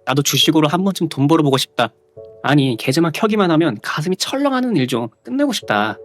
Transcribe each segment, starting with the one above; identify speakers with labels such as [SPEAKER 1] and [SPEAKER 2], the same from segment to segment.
[SPEAKER 1] 나도 주식으로 한 번쯤 돈 벌어보고 싶다. 아니, 계좌만 켜기만 하면 가슴이 철렁하는 일 좀 끝내고 싶다.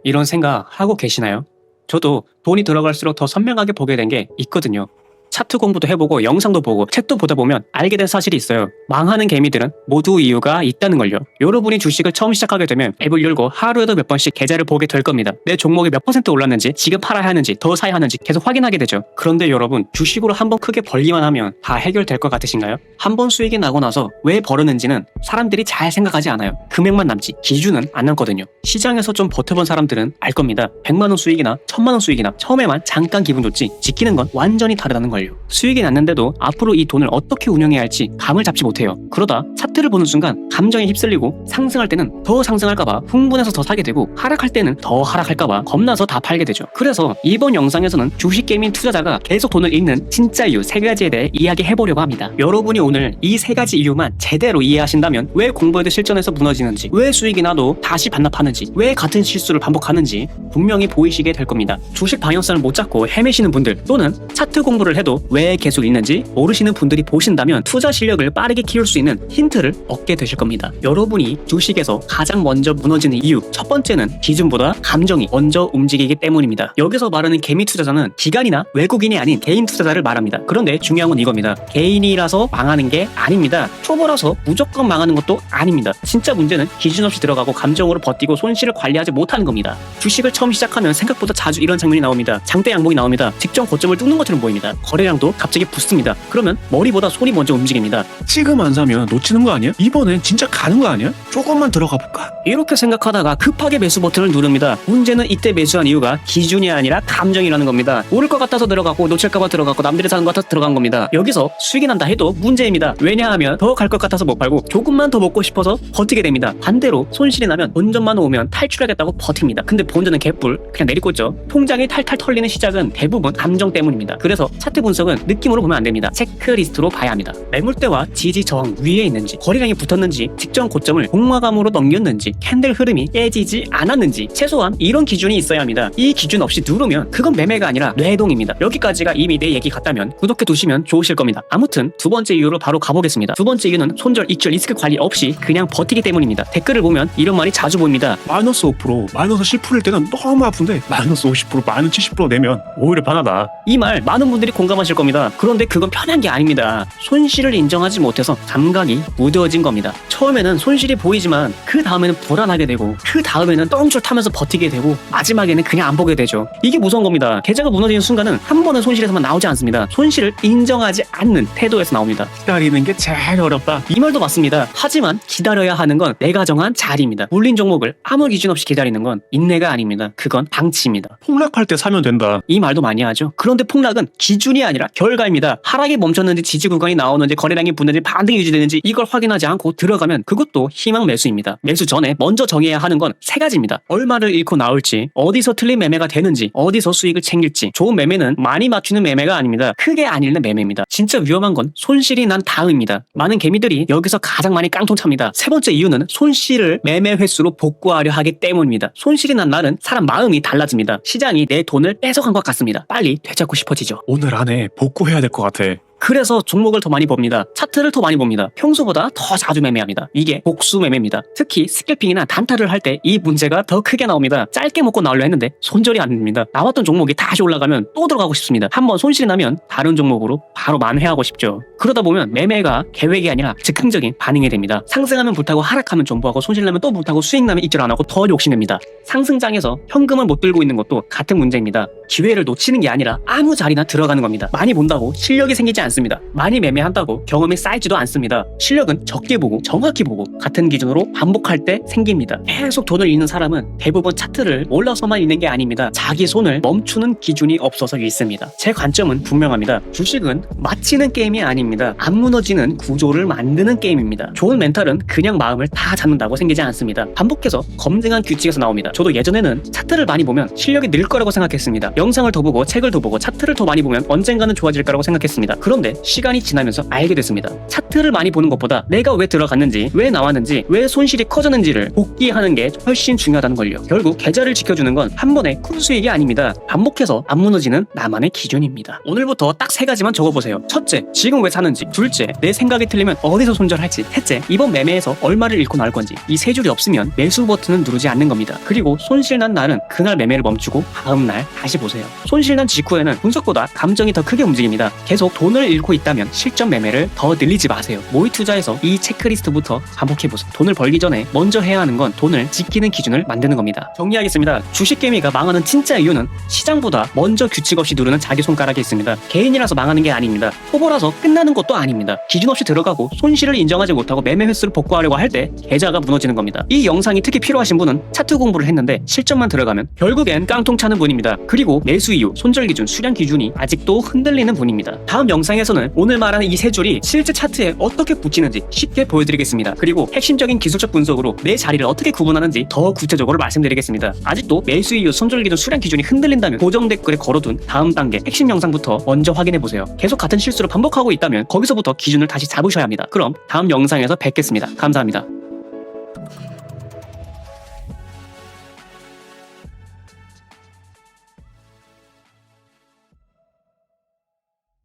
[SPEAKER 1] 이런 생각 하고 계시나요? 저도 돈이 들어갈수록 더 선명하게 보게 된 게 있거든요. 차트 공부도 해보고 영상도 보고 책도 보다 보면 알게 된 사실이 있어요. 망하는 개미들은 모두 이유가 있다는 걸요. 여러분이 주식을 처음 시작하게 되면 앱을 열고 하루에도 몇 번씩 계좌를 보게 될 겁니다. 내 종목이 몇 % 올랐는지, 지금 팔아야 하는지, 더 사야 하는지 계속 확인하게 되죠. 그런데 여러분, 주식으로 한번 크게 벌기만 하면 다 해결될 것 같으신가요? 한번 수익이 나고 나서 왜 벌었는지는 사람들이 잘 생각하지 않아요. 금액만 남지 기준은 안 남거든요. 시장에서 좀 버텨본 사람들은 알 겁니다. 100만원 수익이나 1000만원 수익이나 처음에만 잠깐 기분 좋지 지키는 건 완전히 다르다는 걸요. 수익이 났는데도 앞으로 이 돈을 어떻게 운영해야 할지 감을 잡지 못해요. 그러다 차트를 보는 순간 감정에 휩쓸리고 상승할 때는 더 상승할까봐 흥분해서 더 사게 되고 하락할 때는 더 하락할까봐 겁나서 다 팔게 되죠. 그래서 이번 영상에서는 주식 게임인 투자자가 계속 돈을 잃는 진짜 이유 3가지에 대해 이야기해보려고 합니다. 여러분이 오늘 이 3가지 이유만 제대로 이해하신다면 왜 공부해도 실전에서 무너지는지, 왜 수익이 나도 다시 반납하는지, 왜 같은 실수를 반복하는지 분명히 보이시게 될 겁니다. 주식 방향성을 못 잡고 헤매시는 분들 또는 차트 공부를 해도 왜 계속 있는지 모르시는 분들이 보신다면 투자 실력을 빠르게 키울 수 있는 힌트를 얻게 되실 겁니다. 여러분이 주식에서 가장 먼저 무너지는 이유 첫 번째는 기준보다 감정이 먼저 움직이기 때문입니다. 여기서 말하는 개미 투자자는 기관이나 외국인이 아닌 개인 투자자를 말합니다. 그런데 중요한 건 이겁니다. 개인이라서 망하는 게 아닙니다. 초보라서 무조건 망하는 것도 아닙니다. 진짜 문제는 기준 없이 들어가고 감정으로 버티고 손실을 관리하지 못하는 겁니다. 주식을 처음 시작하면 생각보다 자주 이런 장면이 나옵니다. 장대 양봉이 나옵니다. 직전 고점을 뚫는 것처럼 보입니다. 거래량도 갑자기 붙습니다. 그러면 머리보다 손이 먼저 움직입니다.
[SPEAKER 2] 지금 안 사면 놓치는 거 아니야? 이번엔 진짜 가는 거 아니야? 조금만 들어가 볼까?
[SPEAKER 1] 이렇게 생각하다가 급하게 매수 버튼을 누릅니다. 문제는 이때 매수한 이유가 기준이 아니라 감정이라는 겁니다. 오를 것 같아서 들어가고 놓칠까봐 들어갔고 남들이 사는 것 같아서 들어간 겁니다. 여기서 수익이 난다 해도 문제입니다. 왜냐하면 더 갈 것 같아서 못 팔고 조금만 더 먹고 싶어서 버티게 됩니다. 반대로 손실이 나면 본전만 오면 탈출하겠다고 버팁니다. 근데 본전은 개뿔 그냥 내리꽂죠. 통장이 탈탈 털리는 시작은 대부분 감정 때문입니다. 그래서 차트 분석은 느낌으로 보면 안 됩니다. 체크리스트로 봐야 합니다. 매물대와 지지 저항 위에 있는지, 거래량이 붙었는지, 직전 고점을 공마감으로 넘겼는지, 캔들 흐름이 깨지지 않았는지, 최소한 이런 기준이 있어야 합니다. 이 기준 없이 누르면 그건 매매가 아니라 뇌동입니다. 여기까지가 이미 내 얘기 같다면 구독해 두시면 좋으실 겁니다. 아무튼 두 번째 이유로 바로 가보겠습니다. 두 번째 이유는 손절, 익절, 리스크 관리 없이 그냥 버티기 때문입니다. 댓글을 보면 이런 말이 자주 보입니다.
[SPEAKER 2] 마이너스 5%, 마이너스 10%일 때는 너무 아픈데 마이너스 50%, 마이너스 70% 내면 오히려 편하다.
[SPEAKER 1] 이 말 많은 분들이 공감하실 겁니다. 그런데 그건 편한 게 아닙니다. 손실을 인정하지 못해서 감각이 무뎌진 겁니다. 처음에는 손실이 보이지만 그 다음에는 불안하게 되고 그 다음에는 똥줄 타면서 버티게 되고 마지막에는 그냥 안 보게 되죠. 이게 무서운 겁니다. 계좌가 무너지는 순간은 한 번은 손실에서만 나오지 않습니다. 손실을 인정하지 않는 태도에서 나옵니다.
[SPEAKER 2] 기다리는 게 제일 어렵다.
[SPEAKER 1] 이 말도 맞습니다. 하지만 기다려야 하는 건 내가 정한 자리입니다. 물린 종목을 아무 기준 없이 기다리는 건 인내가 아닙니다. 그건 방치입니다.
[SPEAKER 2] 폭락할 때 사면 된다.
[SPEAKER 1] 이 말도 많이 하죠. 그런데 폭락은 기준이 아니라 결과입니다. 하락이 멈췄는지 지지 구간이 나오는지 거래량이 붙는지 반등이 유지되는지 이걸 확인하지 않고 들어가면 그것도 희망 매수입니다. 매수 전에 먼저 정해야 하는 건 3가지입니다. 얼마를 잃고 나올지, 어디서 틀린 매매가 되는지, 어디서 수익을 챙길지. 좋은 매매는 많이 맞추는 매매가 아닙니다. 크게 안 잃는 매매입니다. 진짜 위험한 건 손실이 난 다음입니다. 많은 개미들이 여기서 가장 많이 깡통 찹니다. 세 번째 이유는 손실을 매매 횟수로 복구하려 하기 때문입니다. 손실이 난 날은 사람 마음이 달라집니다. 시장이 내 돈을 뺏어간 것 같습니다. 빨리 되찾고 싶어지죠.
[SPEAKER 2] 오늘 안에 복구해야 될 것 같아.
[SPEAKER 1] 그래서 종목을 더 많이 봅니다. 차트를 더 많이 봅니다. 평소보다 더 자주 매매합니다. 이게 복수 매매입니다. 특히 스캘핑이나 단타를 할 때 이 문제가 더 크게 나옵니다. 짧게 먹고 나오려 했는데 손절이 안 됩니다. 나왔던 종목이 다시 올라가면 또 들어가고 싶습니다. 한번 손실이 나면 다른 종목으로 바로 만회하고 싶죠. 그러다 보면 매매가 계획이 아니라 즉흥적인 반응이 됩니다. 상승하면 불타고 하락하면 존버하고 손실 나면 또 불타고 수익 나면 익절 안 하고 더 욕심냅니다. 상승장에서 현금을 못 들고 있는 것도 같은 문제입니다. 기회를 놓치는 게 아니라 아무 자리나 들어가는 겁니다. 많이 본다고 실력이 생기지 않습니다. 많이 매매한다고 경험이 쌓이지도 않습니다. 실력은 적게 보고 정확히 보고 같은 기준으로 반복할 때 생깁니다. 계속 돈을 잃는 사람은 대부분 차트를 몰라서만 잃는 게 아닙니다. 자기 손을 멈추는 기준이 없어서 잃습니다. 제 관점은 분명합니다. 주식은 맞히는 게임이 아닙니다. 안 무너지는 구조를 만드는 게임입니다. 좋은 멘탈은 그냥 마음을 다 잡는다고 생기지 않습니다. 반복해서 검증한 규칙에서 나옵니다. 저도 예전에는 차트를 많이 보면 실력이 늘 거라고 생각했습니다. 영상을 더 보고 책을 더 보고 차트를 더 많이 보면 언젠가는 좋아질 거라고 생각했습니다. 그런데 그런데 시간이 지나면서 알게 됐습니다. 차트를 많이 보는 것보다 내가 왜 들어갔는지, 왜 나왔는지, 왜 손실이 커졌는지를 복기하는 게 훨씬 중요하다는 걸요. 결국 계좌를 지켜주는 건 한 번의 큰 수익이 아닙니다. 반복해서 안 무너지는 나만의 기준입니다. 오늘부터 딱 3가지만 적어보세요. 첫째, 지금 왜 사는지. 둘째, 내 생각이 틀리면 어디서 손절할지. 셋째, 이번 매매에서 얼마를 잃고 나올 건지. 이 3줄이 없으면 매수 버튼은 누르지 않는 겁니다. 그리고 손실난 날은 그날 매매를 멈추고 다음날 다시 보세요. 손실난 직후에는 분석보다 감정이 더 크게 움직입니다. 계속 돈을 잃고 있다면 실전 매매를 더 늘리지 마세요. 모의 투자에서 이 체크리스트부터 반복해보세요. 돈을 벌기 전에 먼저 해야 하는 건 돈을 지키는 기준을 만드는 겁니다. 정리하겠습니다. 주식 게임이가 망하는 진짜 이유는 시장보다 먼저 규칙 없이 누르는 자기 손가락에 있습니다. 개인이라서 망하는 게 아닙니다. 초보라서 끝나는 것도 아닙니다. 기준 없이 들어가고 손실을 인정하지 못하고 매매 횟수를 복구하려고 할 때 계좌가 무너지는 겁니다. 이 영상이 특히 필요하신 분은 차트 공부를 했는데 실전만 들어가면 결국엔 깡통 차는 분입니다. 그리고 매수 이유, 손절 기준, 수량 기준이 아직도 흔들리는 분입니다. 다음 영상에서는 오늘 말하는 이 3줄이 실제 차트에 어떻게 붙이는지 쉽게 보여드리겠습니다. 그리고 핵심적인 기술적 분석으로 내 자리를 어떻게 구분하는지 더 구체적으로 말씀드리겠습니다. 아직도 매수 이유, 손절 기준, 수량 기준이 흔들린다면 고정 댓글에 걸어둔 다음 단계 핵심 영상부터 먼저 확인해보세요. 계속 같은 실수를 반복하고 있다면 거기서부터 기준을 다시 잡으셔야 합니다. 그럼 다음 영상에서 뵙겠습니다. 감사합니다.